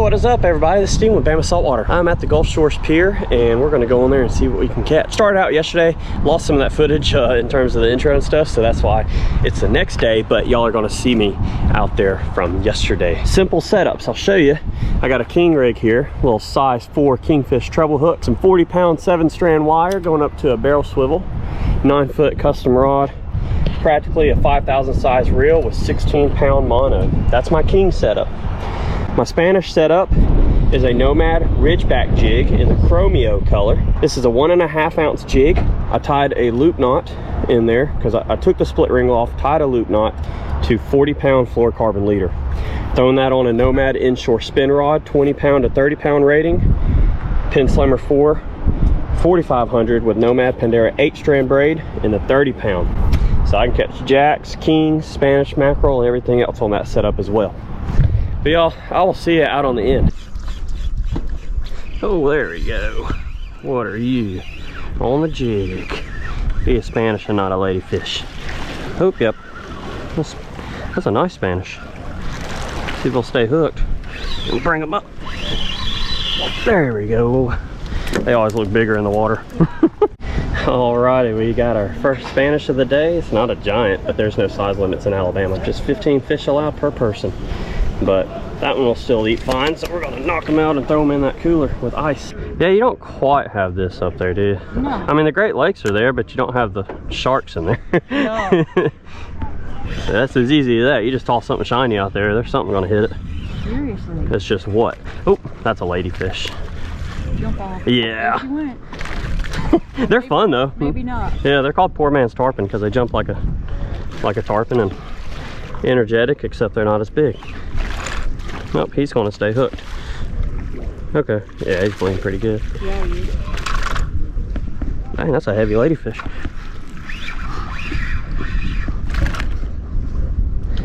What is up, everybody? This is Steve with Bama Saltwater. I'm at the Gulf Shores Pier, and we're going to go in there and see what we can catch. Started out yesterday, lost some of that footage in terms of the intro and stuff, so that's why it's the next day, but y'all are going to see me out there from yesterday. Simple setups, I'll show you. I got a king rig here, little size 4 kingfish treble hook, some 40-pound 7-strand wire going up to a barrel swivel, 9-foot custom rod, practically a 5,000 size reel with 16-pound mono. That's my king setup. My Spanish setup is a Nomad Ridgeback jig in the Chromio color. This is a 1.5 ounce jig. I tied a loop knot in there because I took the split ring off, tied a loop knot to 40-pound fluorocarbon leader. Throwing that on a Nomad inshore spin rod, 20-pound to 30-pound rating. Pin Slimmer 4, 4500 with Nomad Pandera 8-strand braid in the 30-pound. So I can catch jacks, kings, Spanish mackerel, and everything else on that setup as well. But y'all, I will see you out on the end. Oh, there we go. What are you? On the jig. Be a Spanish and not a ladyfish. Oh, yep. That's a nice Spanish. See if they'll stay hooked. We'll bring them up. There we go. They always look bigger in the water. Alrighty, we got our first Spanish of the day. It's not a giant, but there's no size limits in Alabama. Just 15 fish allowed per person. But that one will still eat fine, so we're gonna knock them out and throw them in that cooler with ice. Yeah, you don't quite have this up there, do you? No. I mean, the Great Lakes are there, but you don't have the sharks in there. No. So that's as easy as that. You just toss something shiny out there, there's something gonna hit it. Seriously? It's just what? Oh, that's a ladyfish. Jump off. Yeah. They're maybe, fun though. Maybe not. Yeah, they're called poor man's tarpon because they jump like a tarpon and energetic, except they're not as big. Nope, he's gonna stay hooked. Okay, yeah, he's bleeding pretty good. Yeah, he is. Dang, that's a heavy ladyfish.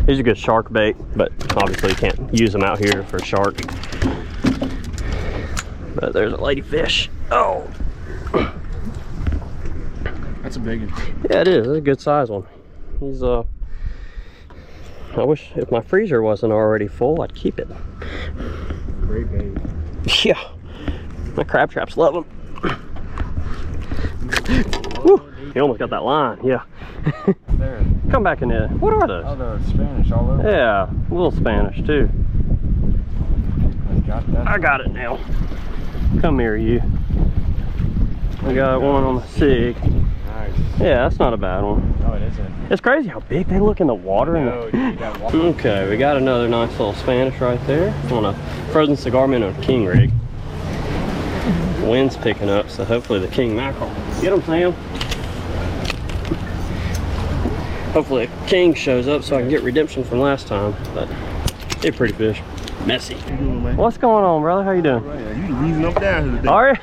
He's a good shark bait, but obviously you can't use them out here for shark. But there's a ladyfish. Oh! That's a big one. Yeah, it is. It's a good size one. He's I wish if my freezer wasn't already full, I'd keep it. Great bait. Yeah, my crab traps love them. Woo! You almost got that line. Yeah. There. Come back in there. What are those? Oh, they're Spanish all over. Yeah, a little Spanish too. I got it now. Come here, you. We got one on the SIG. Nice. Yeah, that's not a bad one. No, it isn't. It's crazy how big they look in the water. Okay, we got another nice little Spanish right there on a frozen cigar minnow and king rig. Wind's picking up, so hopefully the king mackerel. Get him, Sam. Hopefully a king shows up so I can get redemption from last time. But it's a pretty fish. Messy. What's going on, brother? How you doing? Right, you the reason I'm down here today. All right.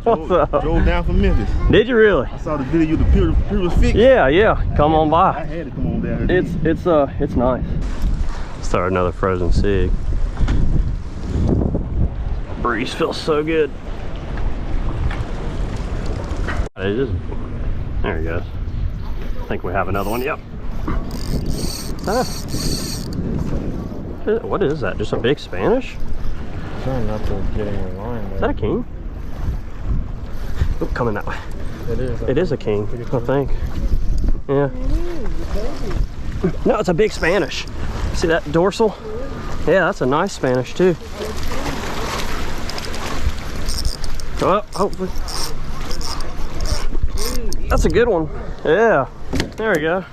What's up? Drove down from Memphis. Did you really? I saw the video the Pier was fixed. Yeah. Come on by. I had to come on down here. It's nice. Let's start another frozen SIG. Breeze feels so good. There he goes. I think we have another one. Yep. What is that? Just a big Spanish? I'm trying not to get any line there. Is that a king? Oh, coming that way. It is. It is a king, I think. Yeah. No, it's a big Spanish. See that dorsal? Yeah, that's a nice Spanish too. Oh, hopefully. That's a good one. Yeah. There we go.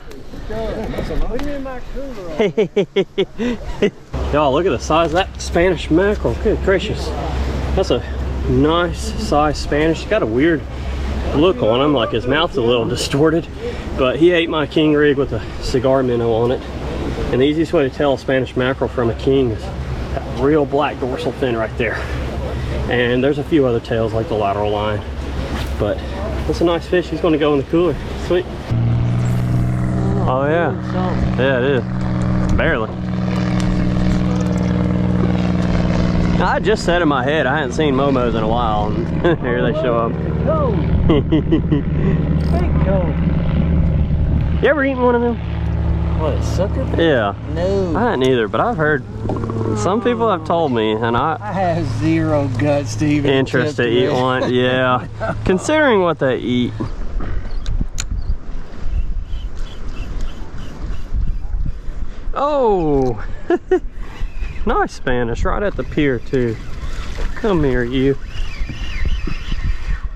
Y'all, look at the size of that Spanish mackerel. Good gracious. That's a nice size Spanish. He's got a weird look on him, like his mouth's a little distorted. But he ate my king rig with a cigar minnow on it. And the easiest way to tell a Spanish mackerel from a king is that real black dorsal fin right there. And there's a few other tails like the lateral line. But that's a nice fish. He's going to go in the cooler. Sweet. Oh yeah. Yeah, it is. Barely. I just said in my head I hadn't seen momos in a while, and here they show up. You ever eaten one of them? What, sucker? Yeah. No. I hadn't either, but I've heard some people have told me, and I have zero guts to even interest to attempt eat it. one. Yeah. Considering what they eat. Oh, nice Spanish right at the pier too. Come here, you.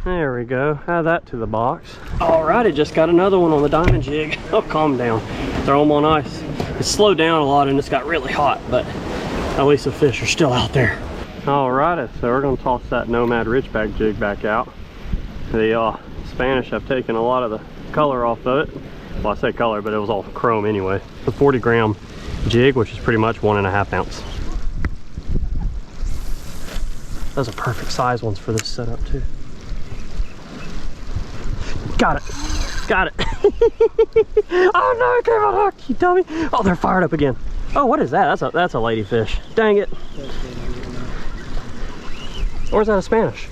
There we go. Add that to the box. Alrighty, just got another one on the diamond jig. Oh, calm down. Throw them on ice. It's slowed down a lot and it's got really hot, but at least the fish are still out there. Alrighty, so we're gonna toss that Nomad Ridgeback jig back out. The Spanish have taken a lot of the color off of it. Well, I say color, but it was all chrome anyway. The 40-gram jig, which is pretty much 1.5 ounce. Those are perfect size ones for this setup too. Got it. Got it. Oh no, it came on hook, you dummy. Oh, they're fired up again. Oh, what is that? That's a ladyfish. Dang it. Or is that a Spanish?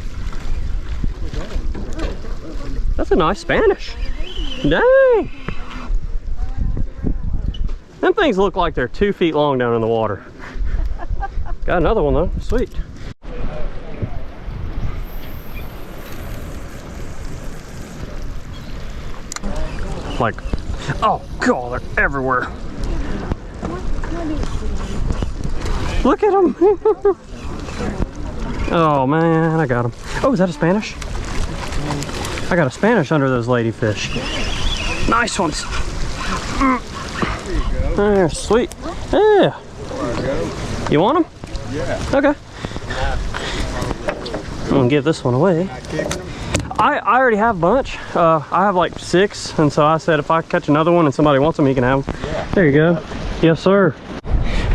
That's a nice Spanish. Dang. Them things look like they're 2 feet long down in the water. Got another one though, sweet. Like, oh god, they're everywhere. Look at them. Oh man, I got them. Oh, is that a Spanish? I got a Spanish under those ladyfish. Nice ones. There, sweet. Yeah. You want them? Yeah. Okay. I'm gonna give this one away. I already have a bunch. I have like 6, and so I said if I catch another one and somebody wants them, he can have them. Yeah. There you go. Yes, sir.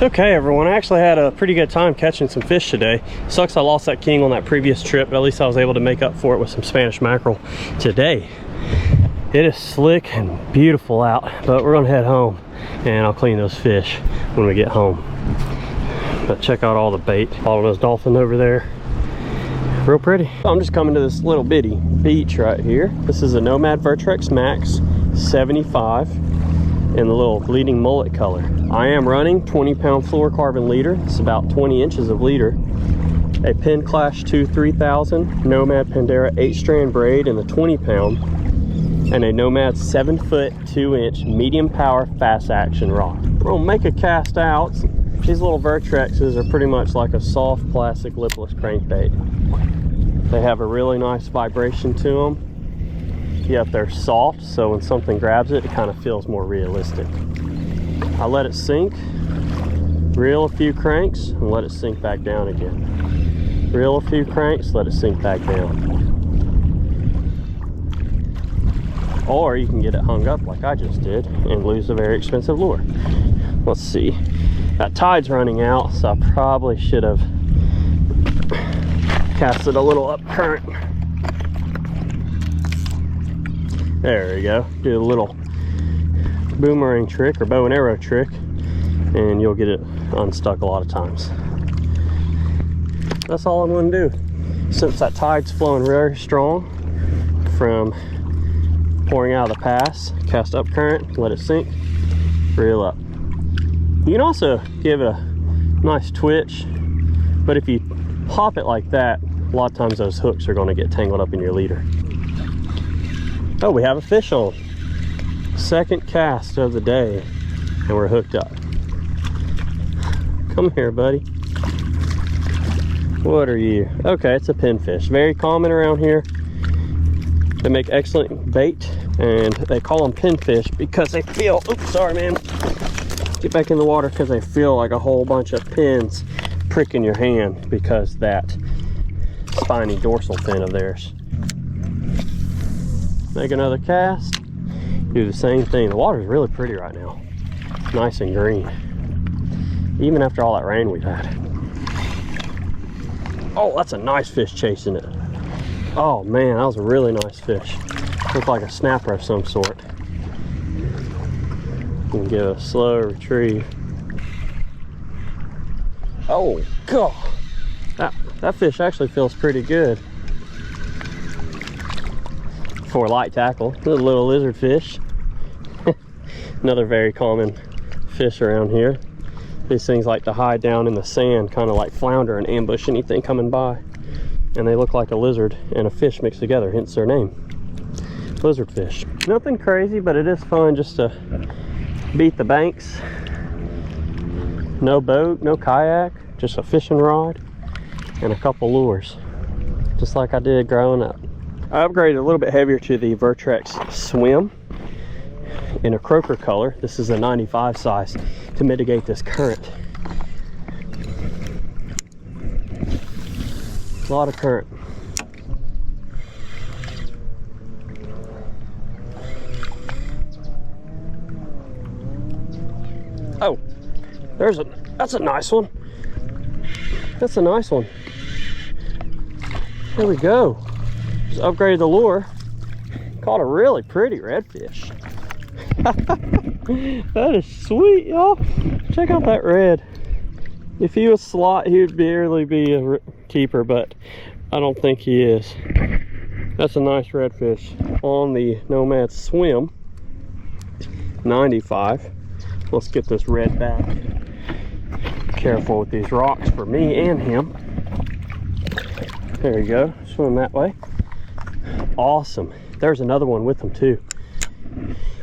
Okay, everyone. I actually had a pretty good time catching some fish today. Sucks I lost that king on that previous trip, but at least I was able to make up for it with some Spanish mackerel today. It is slick and beautiful out, but we're gonna head home and I'll clean those fish when we get home. But check out all the bait. All of those dolphins over there. Real pretty. I'm just coming to this little bitty beach right here. This is a Nomad Vertrex Max 75 in the little bleeding mullet color. I am running 20-pound fluorocarbon leader. It's about 20 inches of leader. A Penn Clash 2 3000 Nomad Pandera 8-strand braid in the 20-pound, and a Nomad 7-foot 2-inch medium power fast action rod. We're gonna make a cast out. These little Vertrexes are pretty much like a soft plastic lipless crankbait. They have a really nice vibration to them, yet they're soft, so when something grabs it, it kind of feels more realistic. I let it sink, reel a few cranks, and let it sink back down again. Reel a few cranks, let it sink back down. Or you can get it hung up like I just did and lose a very expensive lure. Let's see. That tide's running out, so I probably should have cast it a little up current. There we go. Do a little boomerang trick or bow and arrow trick, and you'll get it unstuck a lot of times. That's all I'm going to do. Since that tide's flowing very strong from pouring out of the pass, cast up current, let it sink, reel up. You can also give it a nice twitch, but if you pop it like that, a lot of times those hooks are going to get tangled up in your leader. Oh, we have a fish on. Second cast of the day, and we're hooked up. Come here, buddy. What are you? Okay, it's a pinfish. Very common around here. They make excellent bait, and they call them pinfish because they feel, oops, sorry man. Get back in the water, because they feel like a whole bunch of pins pricking your hand because that spiny dorsal fin of theirs. Make another cast, do the same thing. The water is really pretty right now, nice and green, even after all that rain we've had. Oh, that's a nice fish chasing it. Oh man, that was a really nice fish. Looked like a snapper of some sort. And give it a slow retrieve. Oh god, that fish actually feels pretty good for a light tackle. This is a little lizard fish. Another very common fish around here. These things like to hide down in the sand, kind of like flounder, and ambush anything coming by. And they look like a lizard and a fish mixed together, hence their name. Lizard fish. Nothing crazy, but it is fun just to beat the banks. No boat, no kayak, just a fishing rod and a couple lures. Just like I did growing up. I upgraded a little bit heavier to the Vertrex Swim in a croaker color. This is a 95 size to mitigate this current. A lot of current. Oh, that's a nice one. That's a nice one. There we go. Just upgraded the lure. Caught a really pretty redfish. That is sweet, y'all. Check out that red. If he was slot, he would barely be a keeper, but I don't think he is. That's a nice redfish on the Nomad Swim 95. Let's get this red back. Careful with these rocks for me and him. There you go, swim that way. Awesome. There's another one with them too.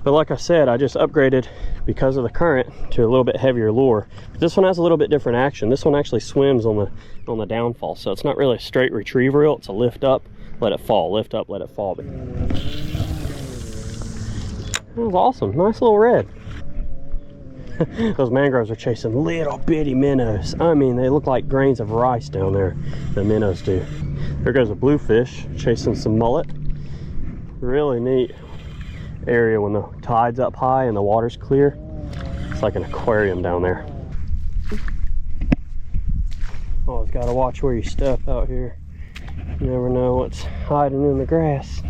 But like I said, I just upgraded because of the current to a little bit heavier lure. This one has a little bit different action. This one actually swims on the downfall, so it's not really a straight retrieve reel. It's a lift up, let it fall, lift up, let it fall. That was awesome. Nice little red. Those mangroves are chasing little bitty minnows. I mean, they look like grains of rice down there, the minnows do. There goes a bluefish chasing some mullet. Really neat area when the tide's up high and the water's clear. It's like an aquarium down there. Always got to watch where you step out here. You never know what's hiding in the grass.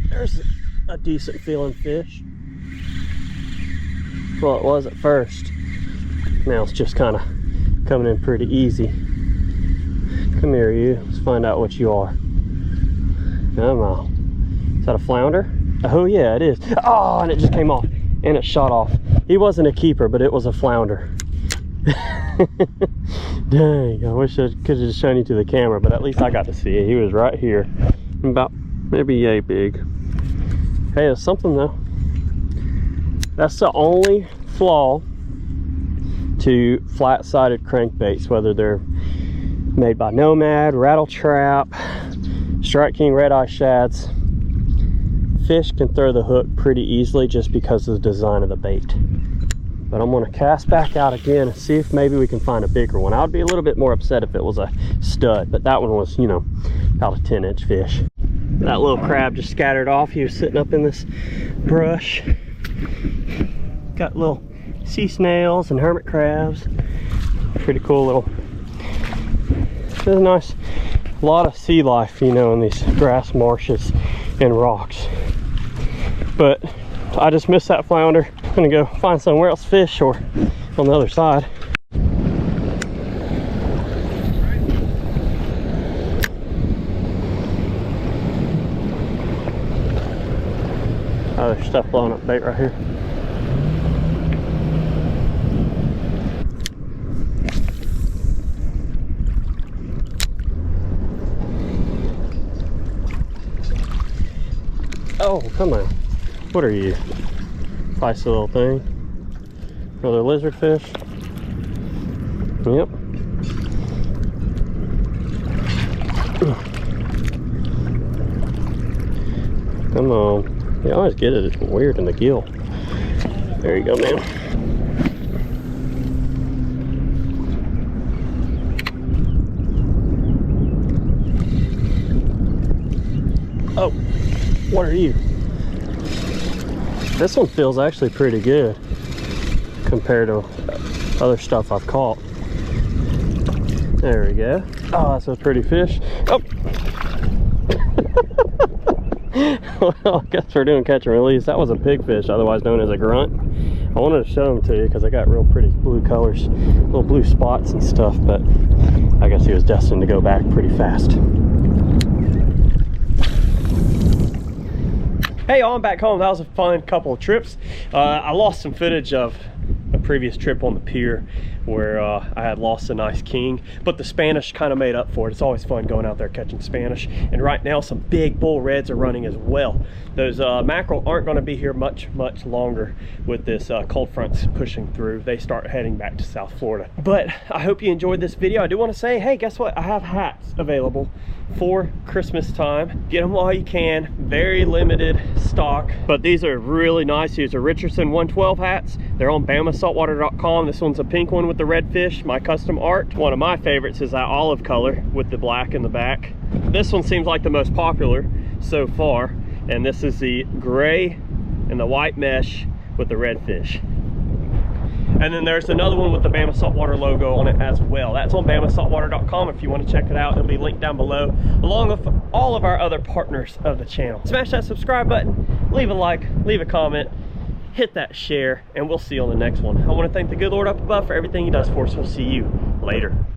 There's a decent feeling fish. Well, it was at first. Now it's just kind of coming in pretty easy. Come here, you. Let's find out what you are. Come on. Is that a flounder? Oh yeah, it is. Oh, and it just came off. And it shot off. He wasn't a keeper, but it was a flounder. Dang, I wish I could have just shown you to the camera, but at least I got to see it. He was right here. About maybe yay big. Hey, it's something though. That's the only flaw to flat-sided crankbaits, whether they're made by Nomad, Rattle Trap, Strike King, Red Eye Shads. Fish can throw the hook pretty easily just because of the design of the bait. But I'm gonna cast back out again and see if maybe we can find a bigger one. I would be a little bit more upset if it was a stud, but that one was, you know, about a 10-inch fish. That little crab just scattered off. He was sitting up in this brush. Got little sea snails and hermit crabs. Pretty cool little. There's a nice lot of sea life, you know, in these grass marshes and rocks. But I just missed that flounder. I'm gonna go find somewhere else to fish or on the other side. Oh, there's stuff blowing up bait right here. Oh, come on. What are you? Feisty little thing. Another lizard fish. Yep. Come on. You always get it. It's weird in the gill. There you go, man. Oh, what are you? This one feels actually pretty good compared to other stuff I've caught. There we go. Oh, that's a pretty fish. Oh. Well, I guess we're doing catch and release. That was a pigfish, otherwise known as a grunt. I wanted to show them to you because I got real pretty blue colors, little blue spots and stuff, but I guess he was destined to go back pretty fast. Hey, y'all, I'm back home. That was a fun couple of trips. I lost some footage of a previous trip on the pier where I had lost a nice king, but the Spanish kind of made up for it. It's always fun going out there catching Spanish, and right now some big bull reds are running as well. Those mackerel aren't going to be here much longer with this cold fronts pushing through. They start heading back to South Florida. But I hope you enjoyed this video. I do want to say, hey, guess what? I have hats available for Christmas time. Get them while you can. Very limited stock, but these are really nice. These are Richardson 112 hats. They're on BamaSaltwater.com. This one's a pink one with the red fish, my custom art. One of my favorites is that olive color with the black in the back. This one seems like the most popular so far, and this is the gray and the white mesh with the red fish. And then there's another one with the Bama Saltwater logo on it as well. That's on BamaSaltwater.com if you want to check it out. It'll be linked down below, along with all of our other partners of the channel. Smash that subscribe button, leave a like, leave a comment, hit that share, and we'll see you on the next one. I want to thank the good Lord up above for everything he does for us. We'll see you later.